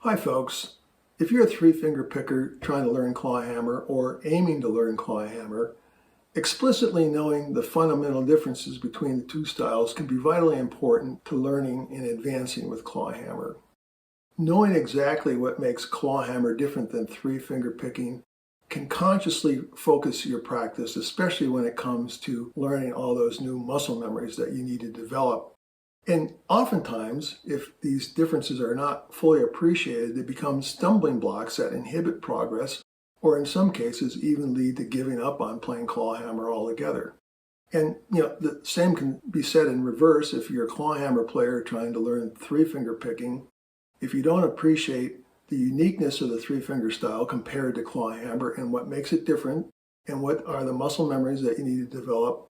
Hi folks, if you're a three-finger picker trying to learn Clawhammer or aiming to learn Clawhammer, explicitly knowing the fundamental differences between the two styles can be vitally important to learning and advancing with Clawhammer. Knowing exactly what makes Clawhammer different than three-finger picking can consciously focus your practice, especially when it comes to learning all those new muscle memories that you need to develop. And oftentimes, if these differences are not fully appreciated, they become stumbling blocks that inhibit progress, or in some cases even lead to giving up on playing Clawhammer altogether. And the same can be said in reverse if you're a Clawhammer player trying to learn three-finger picking. If you don't appreciate the uniqueness of the three-finger style compared to Clawhammer and what makes it different, and what are the muscle memories that you need to develop,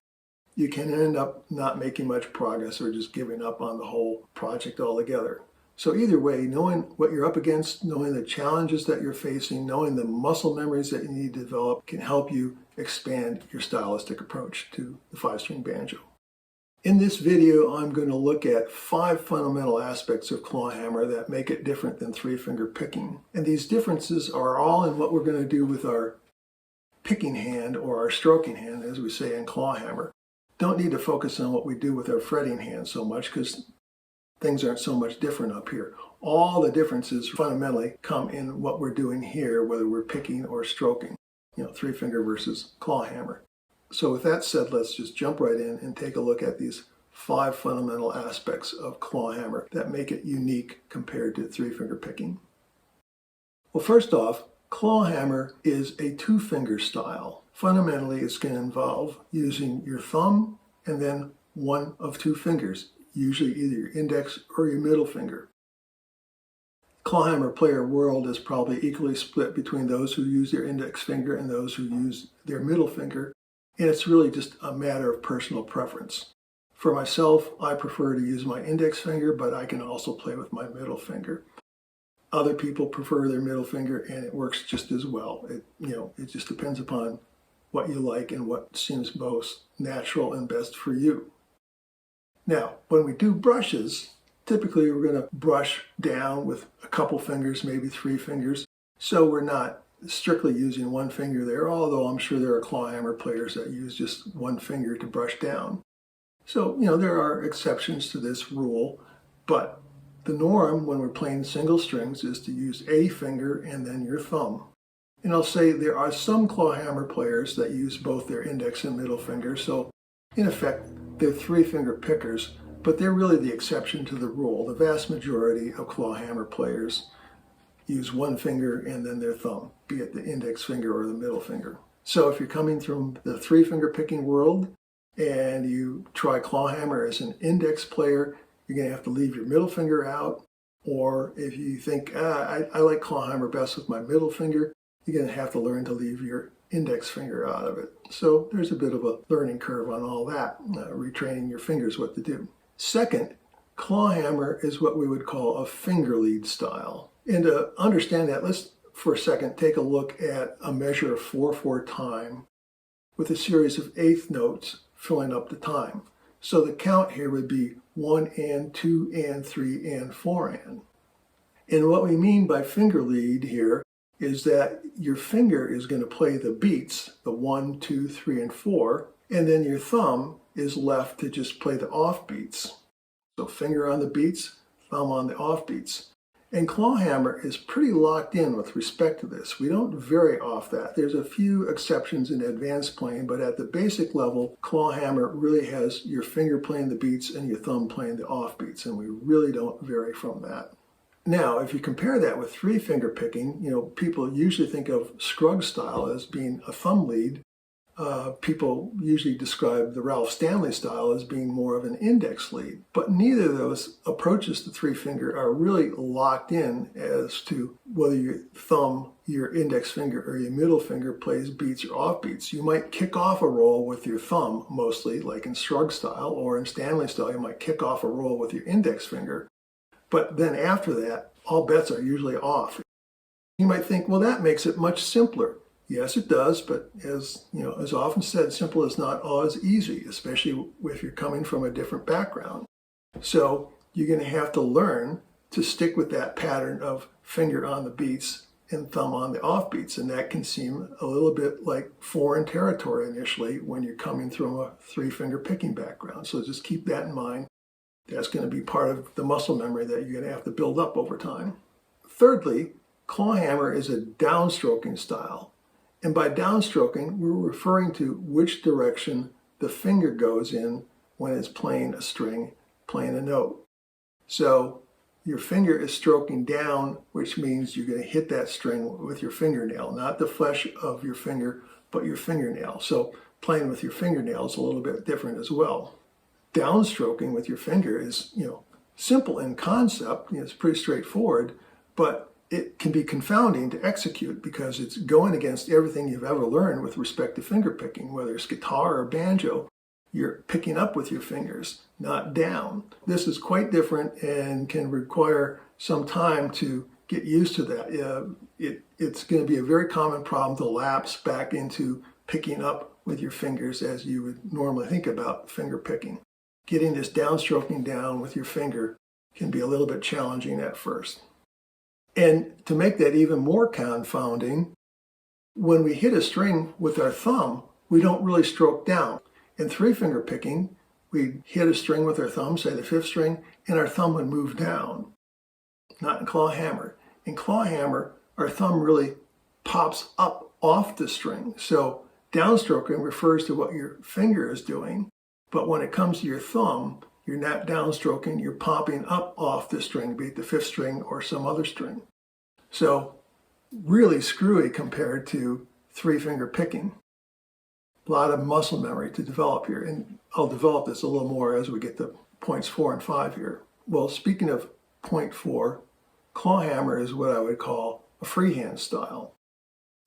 you can end up not making much progress or just giving up on the whole project altogether. So either way, knowing what you're up against, knowing the challenges that you're facing, knowing the muscle memories that you need to develop can help you expand your stylistic approach to the five-string banjo. In this video, I'm going to look at 5 fundamental aspects of Clawhammer that make it different than three-finger picking. And these differences are all in what we're going to do with our picking hand or our stroking hand, as we say in Clawhammer. Don't need to focus on what we do with our fretting hand so much because things aren't so much different up here. All the differences fundamentally come in what we're doing here, whether we're picking or stroking, three-finger versus Clawhammer. So with that said, let's just jump right in and take a look at these 5 fundamental aspects of Clawhammer that make it unique compared to three-finger picking. Well, first off, Clawhammer is a two-finger style. Fundamentally, it's going to involve using your thumb and then one of 2 fingers, usually either your index or your middle finger. Clawhammer player world is probably equally split between those who use their index finger and those who use their middle finger, and it's really just a matter of personal preference. For myself, I prefer to use my index finger, but I can also play with my middle finger. Other people prefer their middle finger, and it works just as well. It just depends upon what you like and what seems most natural and best for you. Now, when we do brushes, typically we're going to brush down with a couple fingers, maybe 3 fingers, so we're not strictly using one finger there, although I'm sure there are Clawhammer players that use just one finger to brush down. So, there are exceptions to this rule, but the norm when we're playing single strings is to use a finger and then your thumb. And I'll say there are some Clawhammer players that use both their index and middle finger, so in effect they're three-finger pickers, but they're really the exception to the rule. The vast majority of Clawhammer players use one finger and then their thumb, be it the index finger or the middle finger. So if you're coming from the three-finger picking world and you try Clawhammer as an index player, you're going to have to leave your middle finger out. Or if you think, I like Clawhammer best with my middle finger, you're going to have to learn to leave your index finger out of it. So there's a bit of a learning curve on all that, retraining your fingers what to do. Second, Clawhammer is what we would call a finger lead style. And to understand that, let's for a second take a look at a measure of 4/4 time with a series of eighth notes filling up the time. So the count here would be 1 and 2 and 3 and 4 and. And what we mean by finger lead here is that your finger is going to play the beats, the 1, 2, 3, and 4, and then your thumb is left to just play the off beats. So finger on the beats, thumb on the off beats. And Clawhammer is pretty locked in with respect to this. We don't vary off that. There's a few exceptions in advanced playing, but at the basic level, Clawhammer really has your finger playing the beats and your thumb playing the off beats, and we really don't vary from that. Now, if you compare that with three-finger picking, people usually think of Scruggs style as being a thumb lead. People usually describe the Ralph Stanley style as being more of an index lead. But neither of those approaches to three-finger are really locked in as to whether your thumb, your index finger, or your middle finger plays beats or off beats. You might kick off a roll with your thumb mostly, like in Scruggs style, or in Stanley style, you might kick off a roll with your index finger. But then after that, all bets are usually off. You might think, well, that makes it much simpler. Yes, it does, but as often said, simple is not always easy, especially if you're coming from a different background. So you're going to have to learn to stick with that pattern of finger on the beats and thumb on the off beats, and that can seem a little bit like foreign territory initially when you're coming from a three-finger picking background. So just keep that in mind. That's going to be part of the muscle memory that you're going to have to build up over time. Thirdly, clawhammer is a downstroking style. And by downstroking, we're referring to which direction the finger goes in when it's playing a string, playing a note. So your finger is stroking down, which means you're going to hit that string with your fingernail, not the flesh of your finger, but your fingernail. So playing with your fingernail is a little bit different as well. Downstroking with your finger is, simple in concept. It's pretty straightforward, but it can be confounding to execute because it's going against everything you've ever learned with respect to finger picking, whether it's guitar or banjo. You're picking up with your fingers, not down. This is quite different and can require some time to get used to that. It's going to be a very common problem to lapse back into picking up with your fingers as you would normally think about finger picking. Getting this downstroking down with your finger can be a little bit challenging at first. And to make that even more confounding, when we hit a string with our thumb, we don't really stroke down. In three-finger picking, we'd hit a string with our thumb, say the fifth string, and our thumb would move down. Not in clawhammer. In clawhammer, our thumb really pops up off the string. So downstroking refers to what your finger is doing, but when it comes to your thumb, you're not downstroking, you're popping up off the string, be it the fifth string or some other string. So really screwy compared to three-finger picking. A lot of muscle memory to develop here, and I'll develop this a little more as we get to points 4 and 5 here. Well, speaking of point 4, clawhammer is what I would call a freehand style.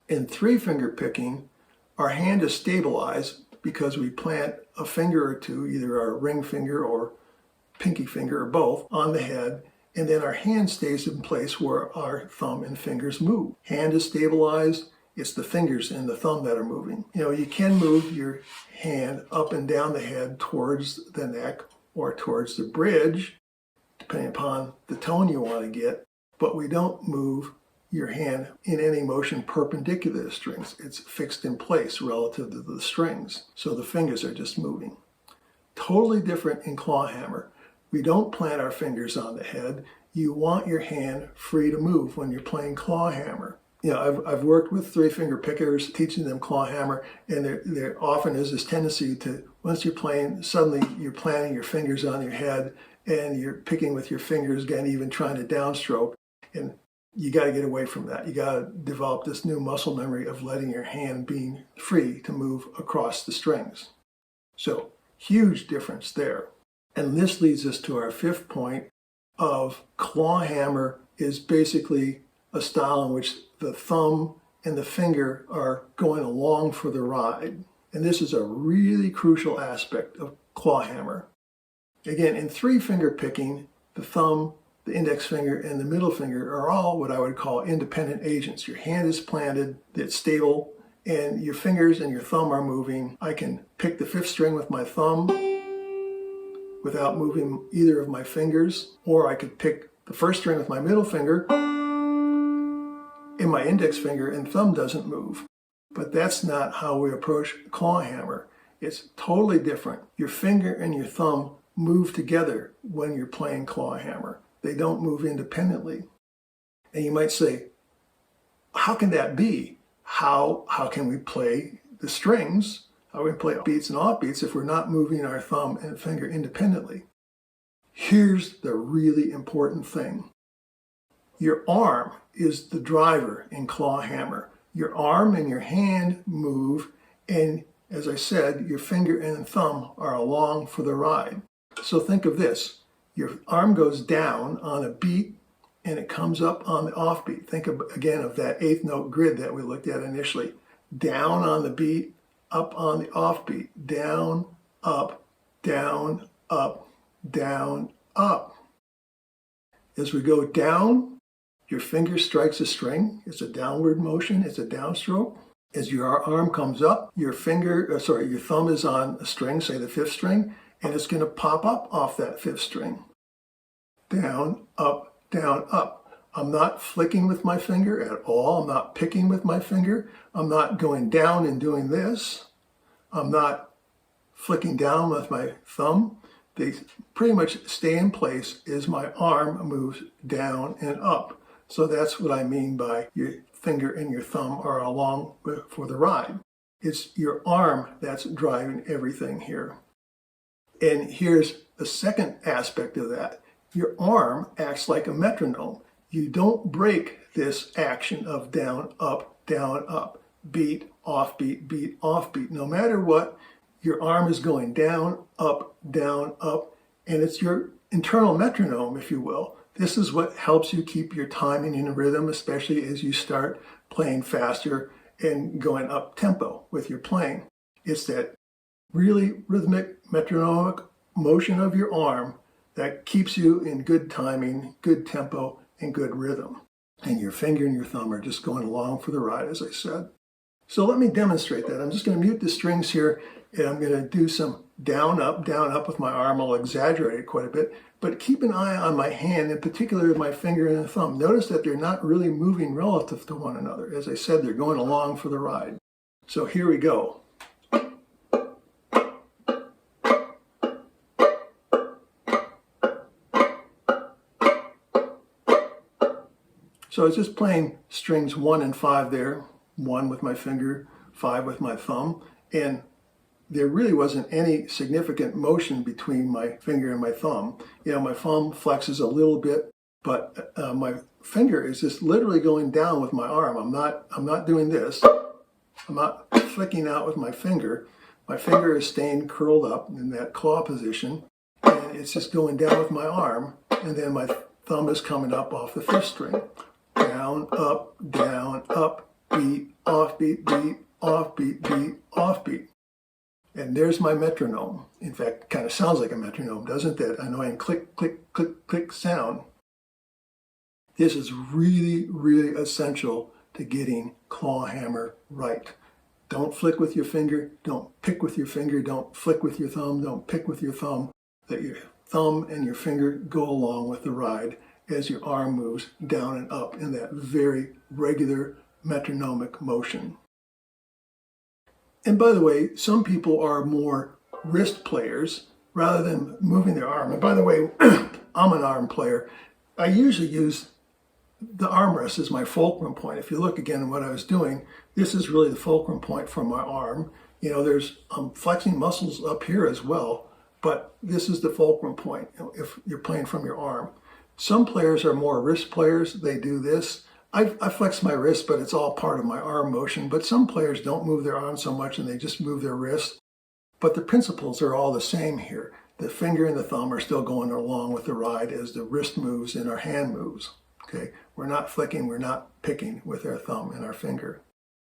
In three-finger picking, our hand is stabilized because we plant a finger or two, either our ring finger or pinky finger or both, on the head, and then our hand stays in place where our thumb and fingers move. Hand is stabilized. It's the fingers and the thumb that are moving. You can move your hand up and down the head towards the neck or towards the bridge, depending upon the tone you want to get, but we don't move your hand in any motion perpendicular to the strings. It's fixed in place relative to the strings, so the fingers are just moving. Totally different in clawhammer. We don't plant our fingers on the head. You want your hand free to move when you're playing clawhammer. I've worked with three-finger pickers, teaching them clawhammer, and there often is this tendency to, once you're playing, suddenly you're planting your fingers on your head, and you're picking with your fingers again, even trying to downstroke, and you got to get away from that. You got to develop this new muscle memory of letting your hand being free to move across the strings. So, huge difference there. And this leads us to our fifth point of clawhammer is basically a style in which the thumb and the finger are going along for the ride. And this is a really crucial aspect of clawhammer. Again, in three-finger picking, the thumb, the index finger, and the middle finger are all what I would call independent agents. Your hand is planted, it's stable, and your fingers and your thumb are moving. I can pick the fifth string with my thumb without moving either of my fingers, or I could pick the first string with my middle finger, and my index finger and thumb doesn't move. But that's not how we approach clawhammer. It's totally different. Your finger and your thumb move together when you're playing clawhammer. They don't move independently. And you might say, how can that be? How can we play the strings? How can we play beats and offbeats if we're not moving our thumb and finger independently? Here's the really important thing. Your arm is the driver in clawhammer. Your arm and your hand move, and as I said, your finger and thumb are along for the ride. So think of this. Your arm goes down on a beat and it comes up on the offbeat. Think again of that eighth note grid that we looked at initially. Down on the beat, up on the offbeat. Down, up, down, up, down, up. As we go down, your finger strikes a string. It's a downward motion. It's a downstroke. As your arm comes up, your thumb is on a string, say the fifth string, and it's going to pop up off that fifth string. Down, up, down, up. I'm not flicking with my finger at all. I'm not picking with my finger. I'm not going down and doing this. I'm not flicking down with my thumb. They pretty much stay in place as my arm moves down and up. So that's what I mean by your finger and your thumb are along for the ride. It's your arm that's driving everything here. And here's the second aspect of that. Your arm acts like a metronome. You don't break this action of down, up, beat, off beat. No matter what, your arm is going down, up, and it's your internal metronome, if you will. This is what helps you keep your timing in rhythm, especially as you start playing faster and going up tempo with your playing. It's that really rhythmic, metronomic motion of your arm that keeps you in good timing, good tempo, and good rhythm. And your finger and your thumb are just going along for the ride, as I said. So let me demonstrate that. I'm just going to mute the strings here, and I'm going to do some down, up with my arm. I'll exaggerate it quite a bit, but keep an eye on my hand, in particular my finger and the thumb. Notice that they're not really moving relative to one another. As I said, they're going along for the ride. So here we go. So I was just playing strings 1 and 5 there, 1 with my finger, 5 with my thumb, and there really wasn't any significant motion between my finger and my thumb. You know, my thumb flexes a little bit, but my finger is just literally going down with my arm. I'm not doing this. I'm not flicking out with my finger. My finger is staying curled up in that claw position, and it's just going down with my arm, and then my thumb is coming up off the 5th string. Down, up, beat, off beat, beat, off beat. And there's my metronome. In fact, it kind of sounds like a metronome, doesn't that annoying click, click, click, click sound? This is really, really essential to getting Clawhammer right. Don't flick with your finger, don't pick with your finger, don't flick with your thumb, don't pick with your thumb. Let your thumb and your finger go along with the ride as your arm moves down and up in that very regular metronomic motion. And by the way, some people are more wrist players rather than moving their arm. And by the way, I'm an arm player. I usually use the armrest as my fulcrum point. If you look again at what I was doing, this is really the fulcrum point for my arm. You know, I'm flexing muscles up here as well, but this is the fulcrum point if you're playing from your arm. Some players are more wrist players. They do this. I flex my wrist, but it's all part of my arm motion. But some players don't move their arm so much and they just move their wrist. But the principles are all the same here. The finger and the thumb are still going along with the ride as the wrist moves and our hand moves. Okay, we're not flicking, we're not picking with our thumb and our finger.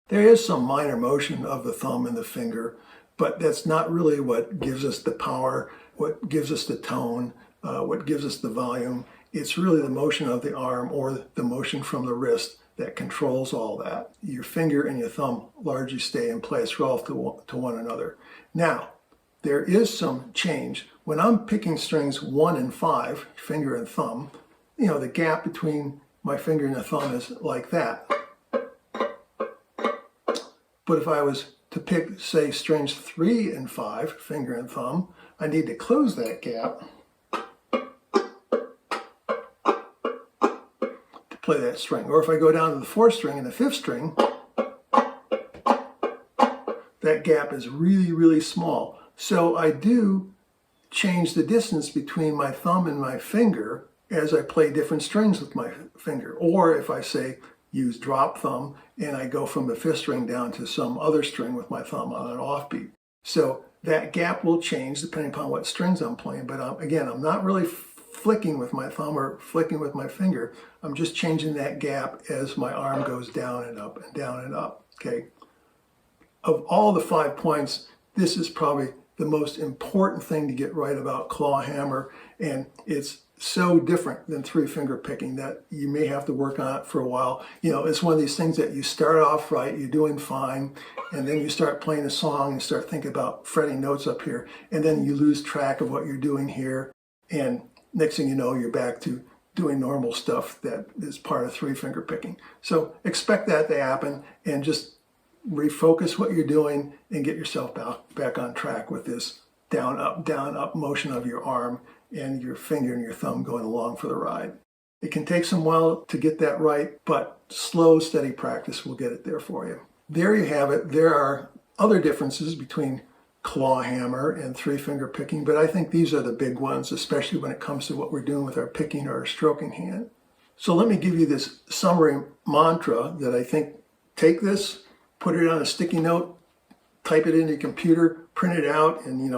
There is some minor motion of the thumb and the finger, but that's not really what gives us the power, what gives us the tone, what gives us the volume. It's really the motion of the arm or the motion from the wrist that controls all that. Your finger and your thumb largely stay in place relative to one another. Now, there is some change. When I'm picking strings 1 and 5, finger and thumb, you know, the gap between my finger and the thumb is like that. But if I was to pick, say, strings 3 and 5, finger and thumb, I need to close that gap play that string. Or if I go down to the 4th string and the 5th string, that gap is really, really small. So I do change the distance between my thumb and my finger as I play different strings with my finger. Or if I say use drop thumb and I go from the 5th string down to some other string with my thumb on an offbeat. So that gap will change depending upon what strings I'm playing. But again, I'm not really flicking with my thumb or flicking with my finger. I'm just changing that gap as my arm goes down and up and down and up, okay? Of all the 5 points, this is probably the most important thing to get right about Clawhammer, and it's so different than 3-finger picking that you may have to work on it for a while. You know, it's one of these things that you start off right, you're doing fine, and then you start playing a song and start thinking about fretting notes up here, and then you lose track of what you're doing here, and next thing you know, you're back to doing normal stuff that is part of three-finger picking. So expect that to happen and just refocus what you're doing and get yourself back on track with this down, up motion of your arm and your finger and your thumb going along for the ride. It can take some while to get that right, but slow, steady practice will get it there for you. There you have it. There are other differences between clawhammer and three-finger picking, but I think these are the big ones, especially when it comes to what we're doing with our picking or our stroking hand. So let me give you this summary mantra that I think, take this, put it on a sticky note, type it into your computer, print it out in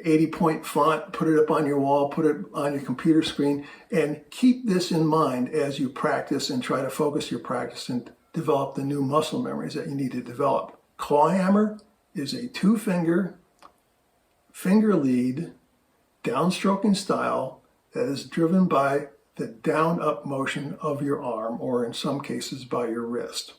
80-point font, put it up on your wall, put it on your computer screen, and keep this in mind as you practice and try to focus your practice and develop the new muscle memories that you need to develop. Clawhammer is a two-finger, finger lead, downstroking style that is driven by the down-up motion of your arm, or in some cases by your wrist.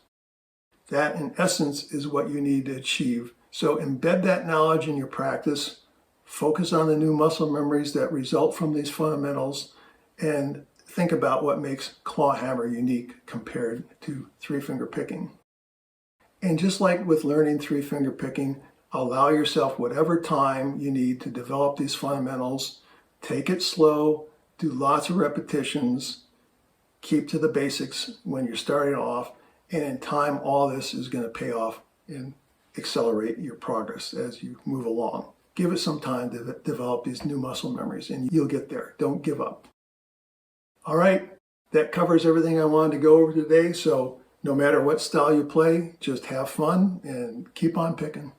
That, in essence, is what you need to achieve. So embed that knowledge in your practice, focus on the new muscle memories that result from these fundamentals, and think about what makes clawhammer unique compared to three-finger picking. And just like with learning three-finger picking, allow yourself whatever time you need to develop these fundamentals. Take it slow, do lots of repetitions, keep to the basics when you're starting off, and in time all this is going to pay off and accelerate your progress as you move along. Give it some time to develop these new muscle memories and you'll get there. Don't give up. All right, that covers everything I wanted to go over today. So no matter what style you play, just have fun and keep on picking.